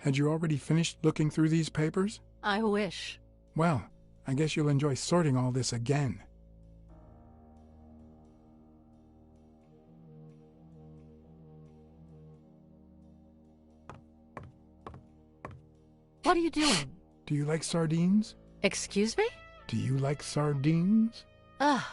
Had you already finished looking through these papers? I wish. Well, I guess you'll enjoy sorting all this again. What are you doing? Do you like sardines? Excuse me? Do you like sardines? Ugh.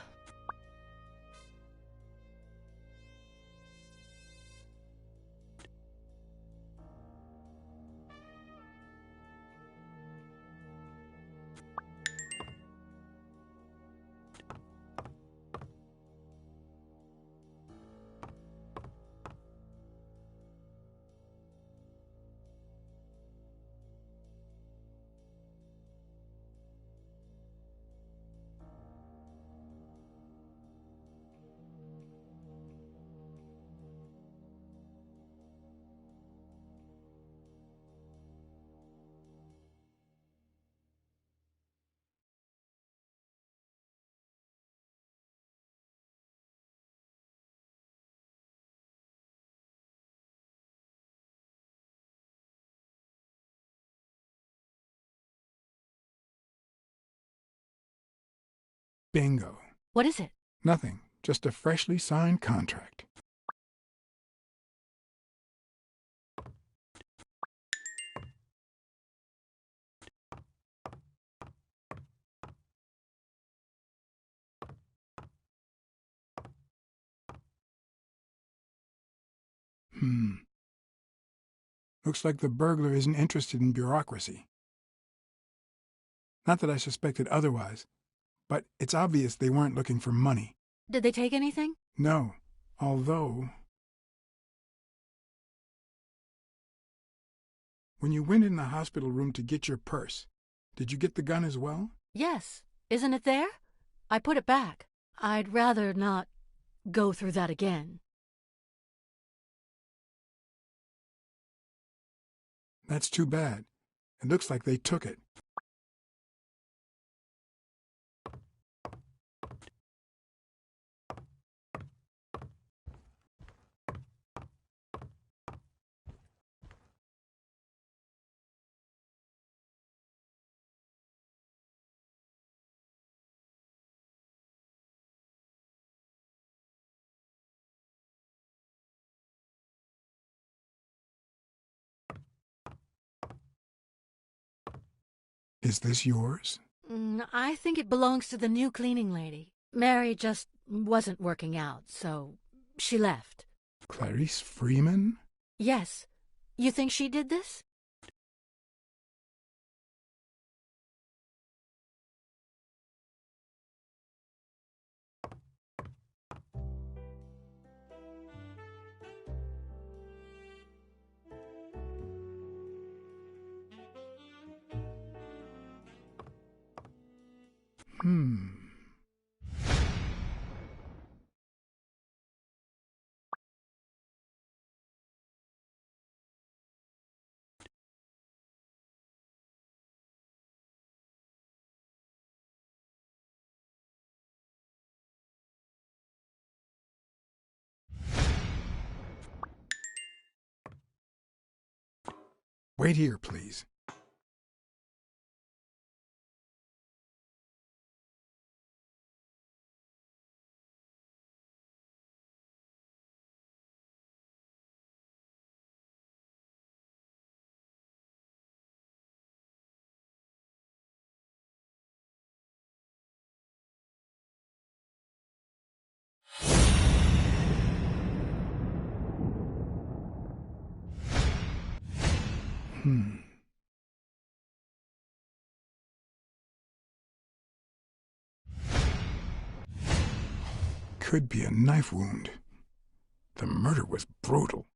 Bingo. What is it? Nothing. Just a freshly signed contract. Looks like the burglar isn't interested in bureaucracy. Not that I suspected otherwise, but it's obvious they weren't looking for money. Did they take anything? No, although... When you went in the hospital room to get your purse, did you get the gun as well? Yes. Isn't it there? I put it back. I'd rather not go through that again. That's too bad. It looks like they took it. Is this yours? I think it belongs to the new cleaning lady. Mary just wasn't working out, so she left. Clarice Freeman? Yes. You think she did this? Wait here, please. Could be a knife wound. The murder was brutal.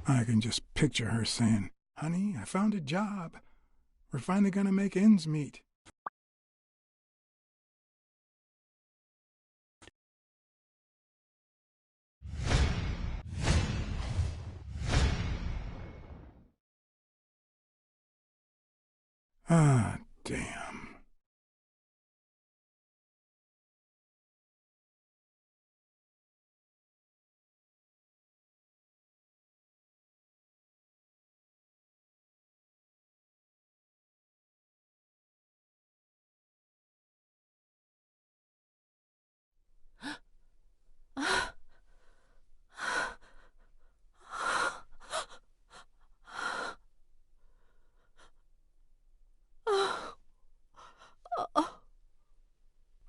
I can just picture her saying, "Honey, I found a job. We're finally gonna make ends meet." Ah, damn.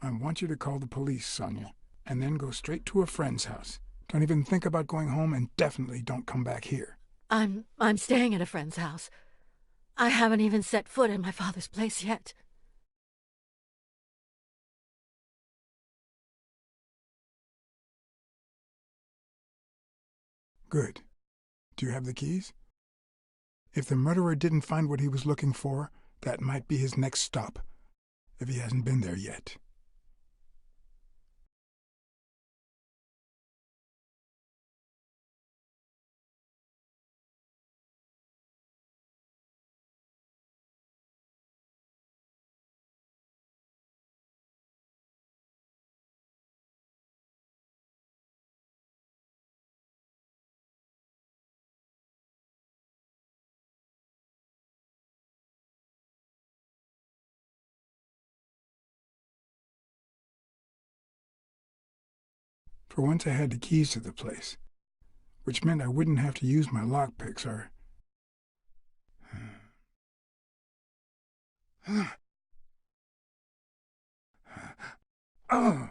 I want you to call the police, Sonia, and then go straight to a friend's house. Don't even think about going home, and definitely don't come back here. I'm staying at a friend's house. I haven't even set foot in my father's place yet. Good. Do you have the keys? If the murderer didn't find what he was looking for, that might be his next stop, if he hasn't been there yet. For once I had the keys to the place, which meant I wouldn't have to use my lockpicks or... Oh!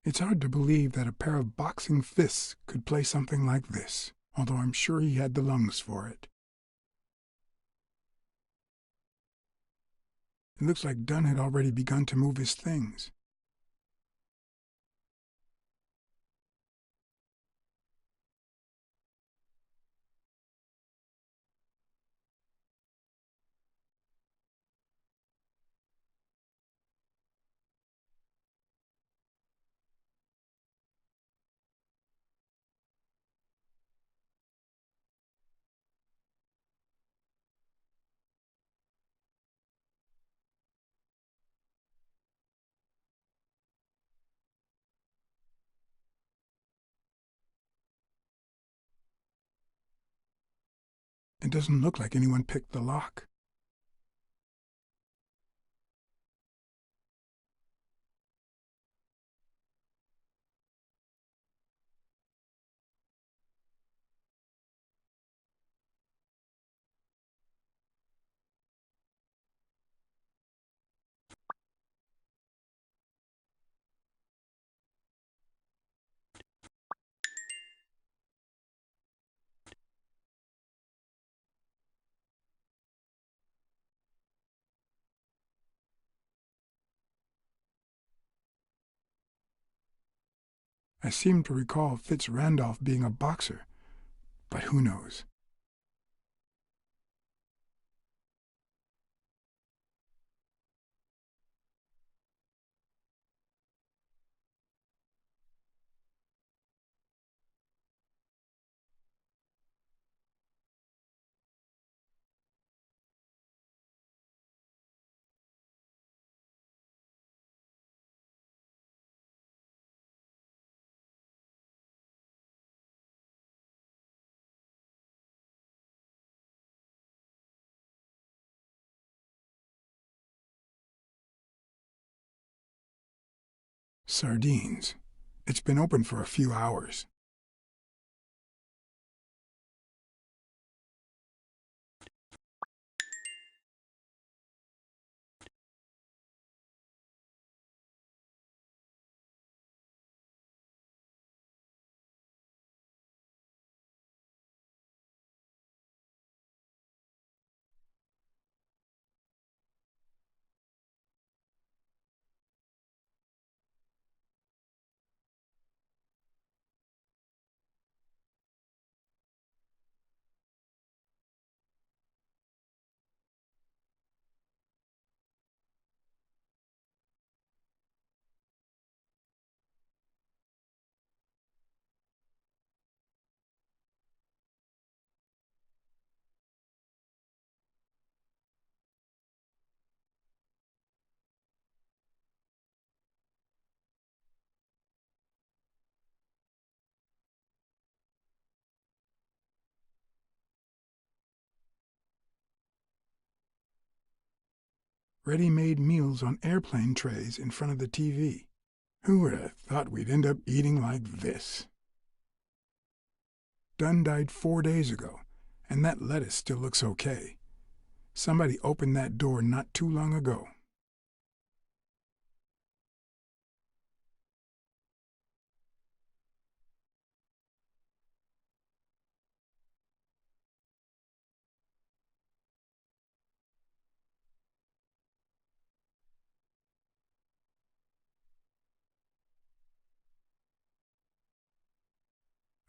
It's hard to believe that a pair of boxing fists could play something like this, although I'm sure he had the lungs for it. It looks like Dunn had already begun to move his things. It doesn't look like anyone picked the lock. I seem to recall Fitz Randolph being a boxer, but who knows? Sardines. It's been open for a few hours. Ready-made meals on airplane trays in front of the TV. Who would have thought we'd end up eating like this? Dunn died 4 days ago, and that lettuce still looks okay. Somebody opened that door not too long ago.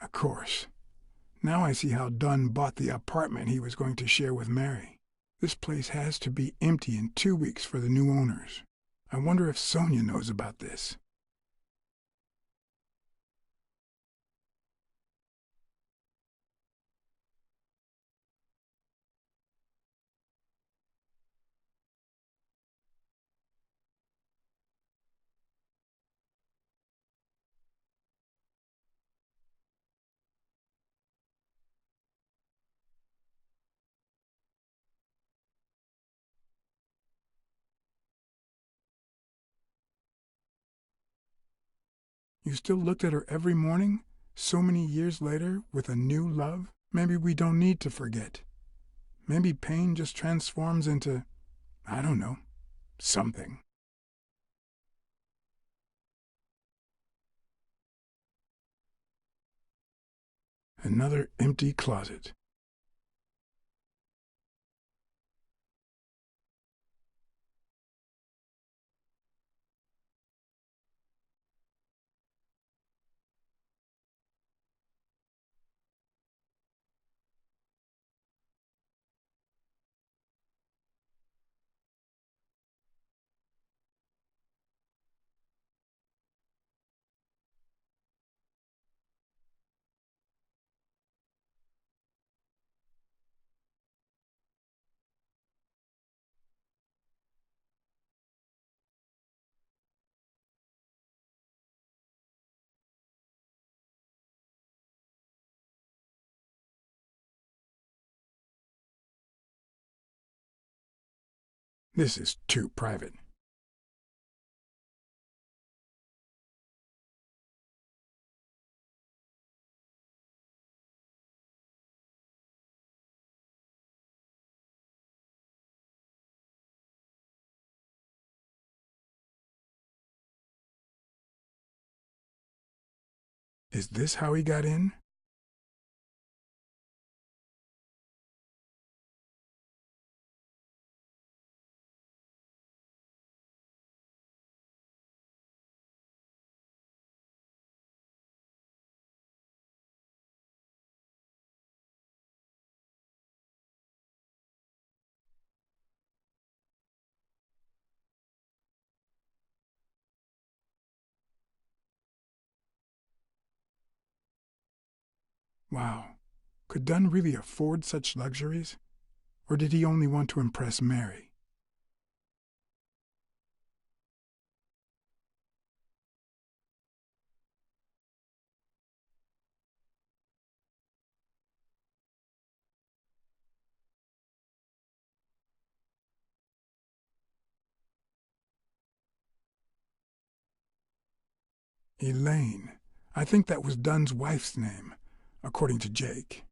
Of course. Now I see how Dunn bought the apartment he was going to share with Mary. This place has to be empty in 2 weeks for the new owners. I wonder if Sonia knows about this. You still looked at her every morning, so many years later, with a new love? Maybe we don't need to forget. Maybe pain just transforms into, I don't know, something. Another empty closet. This is too private. Is this how he got in? Wow. Could Dunn really afford such luxuries? Or did he only want to impress Mary? Elaine. I think that was Dunn's wife's name, according to Jake.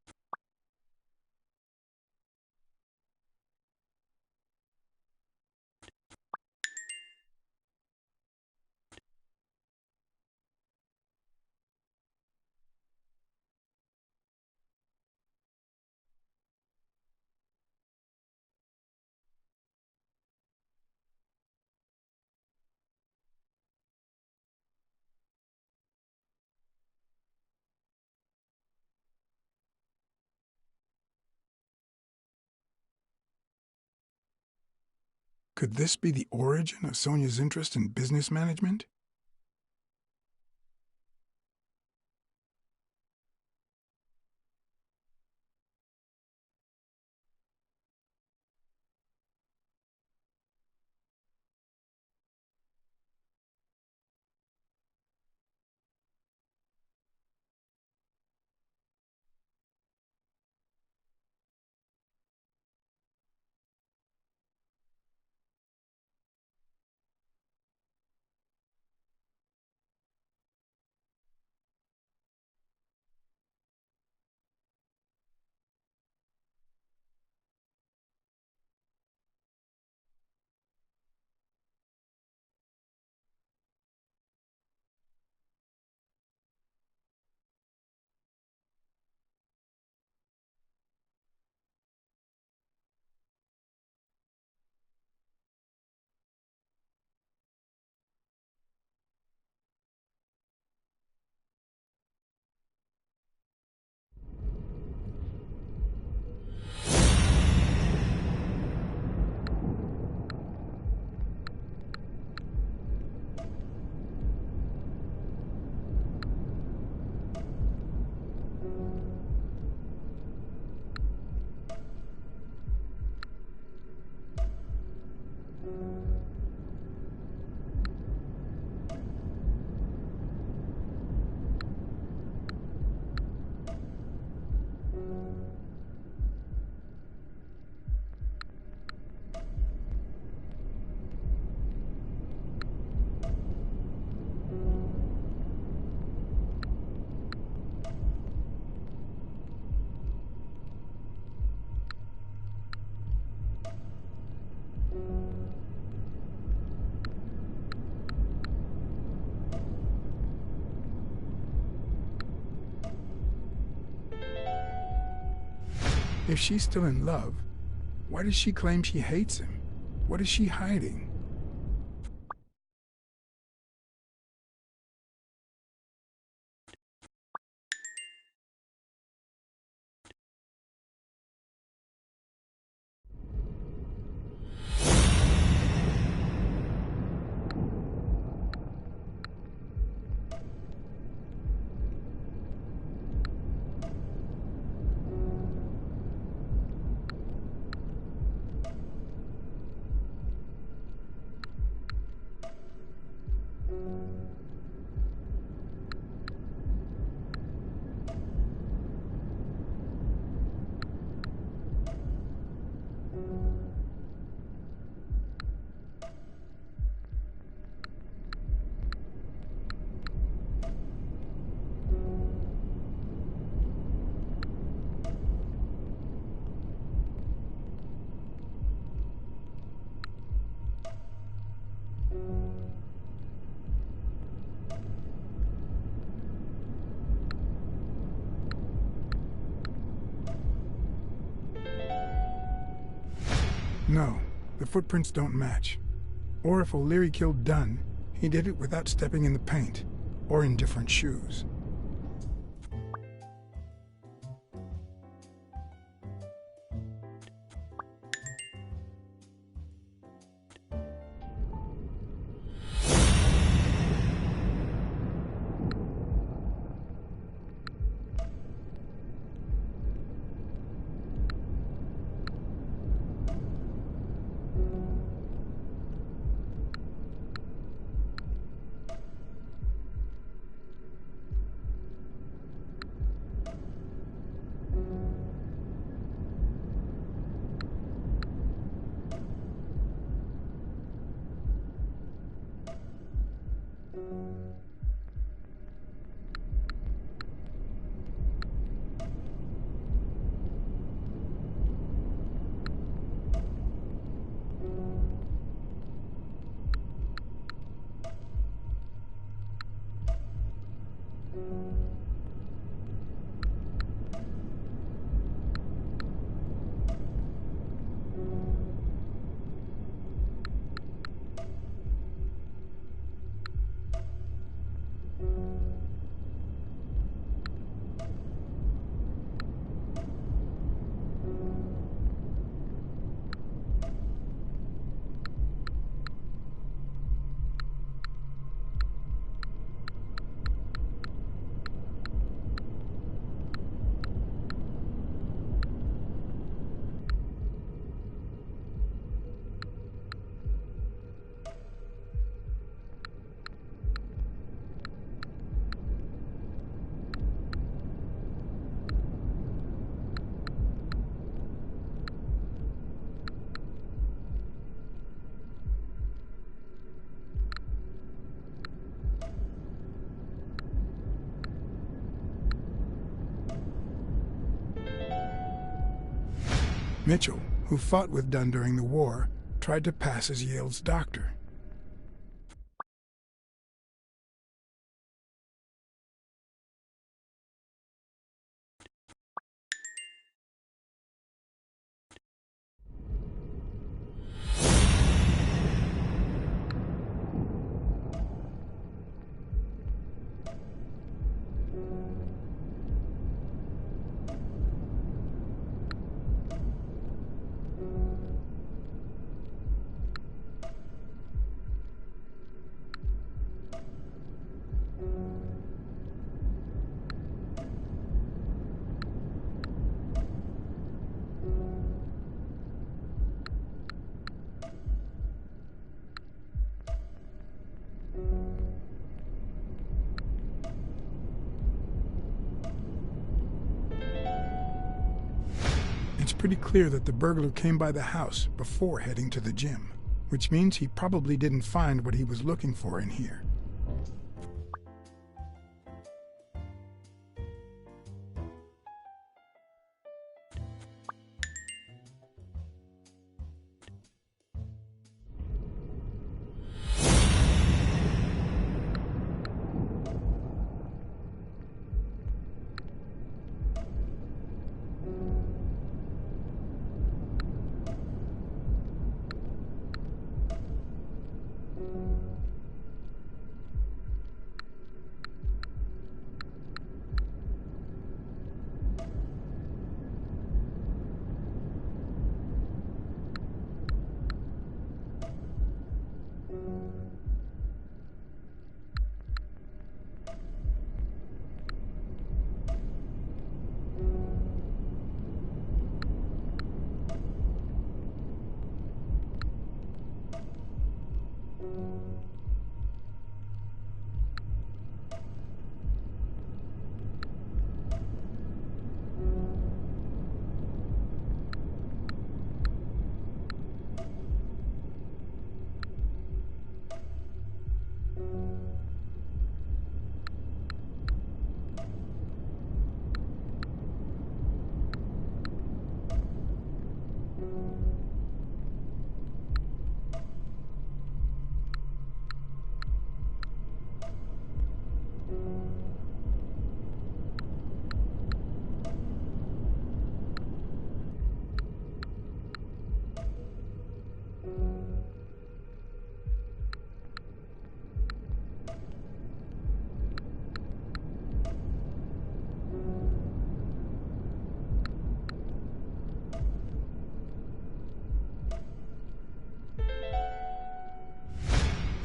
Could this be the origin of Sonia's interest in business management? If she's still in love, why does she claim she hates him? What is she hiding? No, the footprints don't match. Or if O'Leary killed Dunn, he did it without stepping in the paint, or in different shoes. Mitchell, who fought with Dunn during the war, tried to pass as Yale's doctor. It's pretty clear that the burglar came by the house before heading to the gym, which means he probably didn't find what he was looking for in here.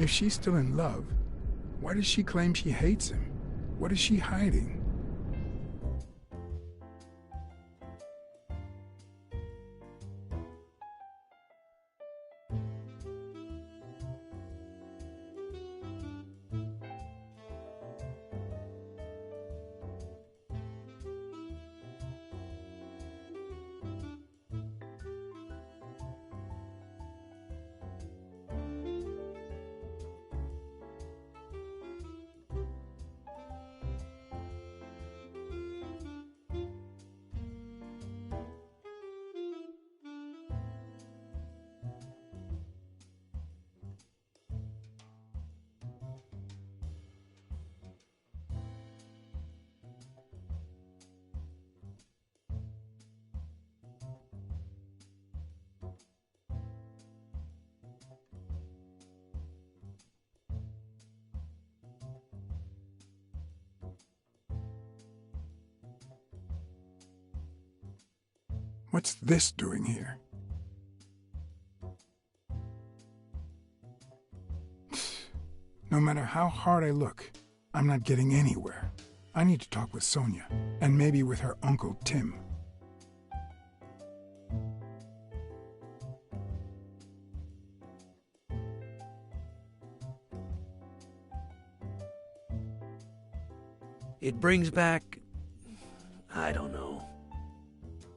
If she's still in love, why does she claim she hates him? What is she hiding? What's this doing here? No matter how hard I look, I'm not getting anywhere. I need to talk with Sonia, and maybe with her Uncle Tim. It brings back, I don't know.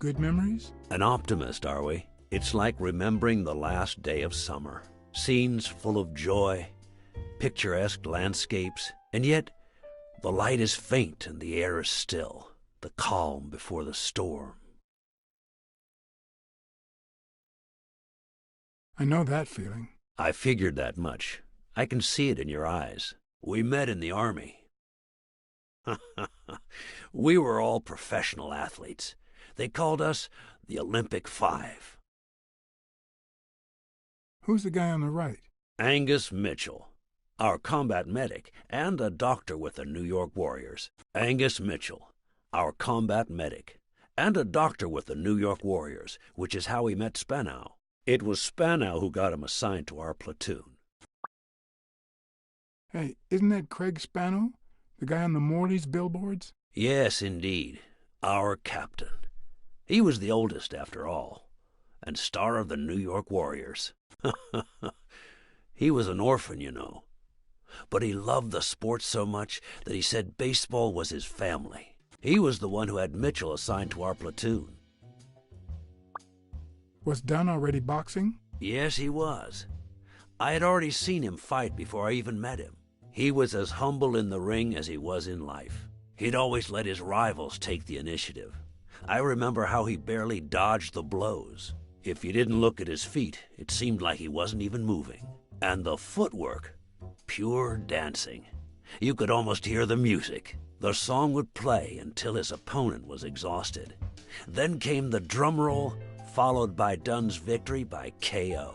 Good memories? An optimist, are we? It's like remembering the last day of summer. Scenes full of joy, picturesque landscapes, and yet the light is faint and the air is still, the calm before the storm. I know that feeling. I figured that much. I can see it in your eyes. We met in the Army. We were all professional athletes. They called us the Olympic Five. Who's the guy on the right? Angus Mitchell, our combat medic and a doctor with the New York Warriors. Angus Mitchell, our combat medic and a doctor with the New York Warriors, which is how he met Spanow. It was Spanow who got him assigned to our platoon. Hey, isn't that Craig Spanow? The guy on the Morley's billboards? Yes, indeed. Our captain. He was the oldest, after all, and star of the New York Warriors. He was an orphan, you know. But he loved the sport so much that he said baseball was his family. He was the one who had Mitchell assigned to our platoon. Was Dunn already boxing? Yes, he was. I had already seen him fight before I even met him. He was as humble in the ring as he was in life. He'd always let his rivals take the initiative. I remember how he barely dodged the blows. If you didn't look at his feet, it seemed like he wasn't even moving. And the footwork, pure dancing. You could almost hear the music. The song would play until his opponent was exhausted. Then came the drum roll, followed by Dunn's victory by KO.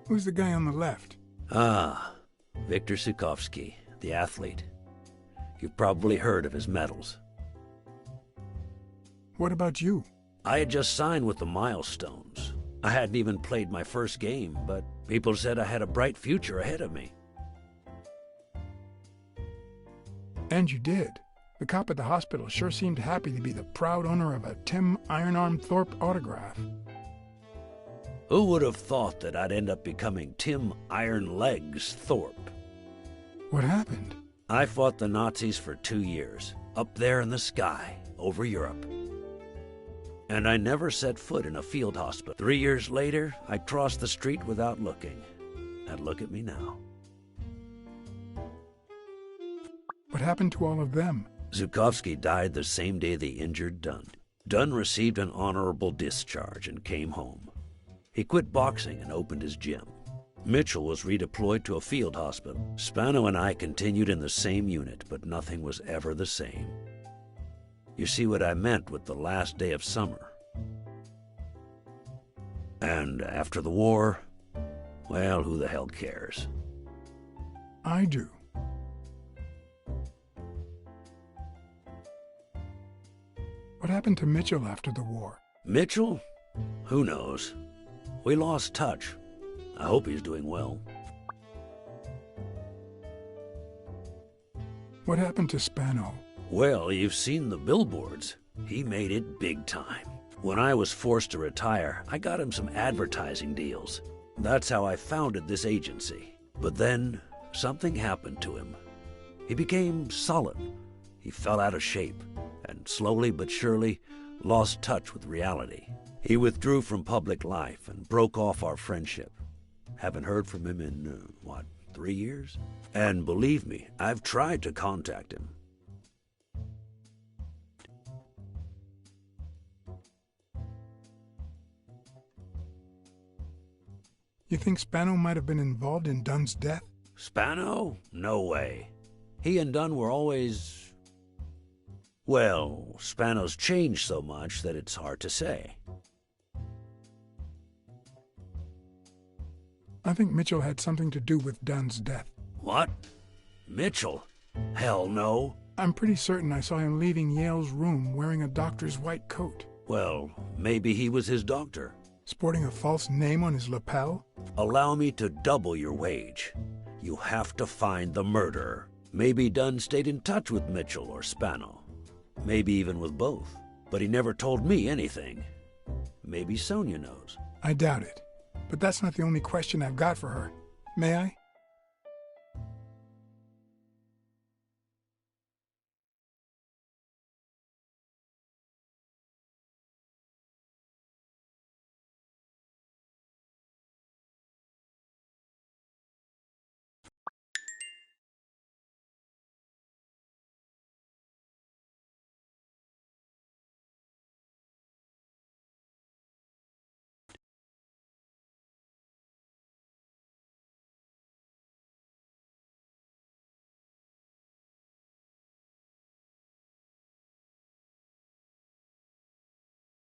Who's the guy on the left? Ah, Viktor Sukovsky, the athlete. You've probably heard of his medals. What about you? I had just signed with the Milestones. I hadn't even played my first game, but people said I had a bright future ahead of me. And you did. The cop at the hospital sure seemed happy to be the proud owner of a Tim Ironarm Thorpe autograph. Who would have thought that I'd end up becoming Tim Iron Legs Thorpe? What happened? I fought the Nazis for 2 years, up there in the sky, over Europe. And I never set foot in a field hospital. 3 years later, I crossed the street without looking. And look at me now. What happened to all of them? Zukovsky died the same day they injured Dunn. Dunn received an honorable discharge and came home. He quit boxing and opened his gym. Mitchell was redeployed to a field hospital. Spano and I continued in the same unit, but nothing was ever the same. You see what I meant with the last day of summer. And after the war, well, who the hell cares? I do. What happened to Mitchell after the war? Mitchell? Who knows? We lost touch. I hope he's doing well. What happened to Spano? Well, you've seen the billboards. He made it big time. When I was forced to retire, I got him some advertising deals. That's how I founded this agency. But then, something happened to him. He became sullen. He fell out of shape, and slowly but surely lost touch with reality. He withdrew from public life and broke off our friendship. Haven't heard from him in, 3 years? And believe me, I've tried to contact him. You think Spano might have been involved in Dunn's death? Spano? No way. He and Dunn were always... Well, Spano's changed so much that it's hard to say. I think Mitchell had something to do with Dunn's death. What? Mitchell? Hell no. I'm pretty certain I saw him leaving Yale's room wearing a doctor's white coat. Well, maybe he was his doctor. Sporting a false name on his lapel? Allow me to double your wage. You have to find the murderer. Maybe Dunn stayed in touch with Mitchell or Spano. Maybe even with both. But he never told me anything. Maybe Sonia knows. I doubt it. But that's not the only question I've got for her. May I?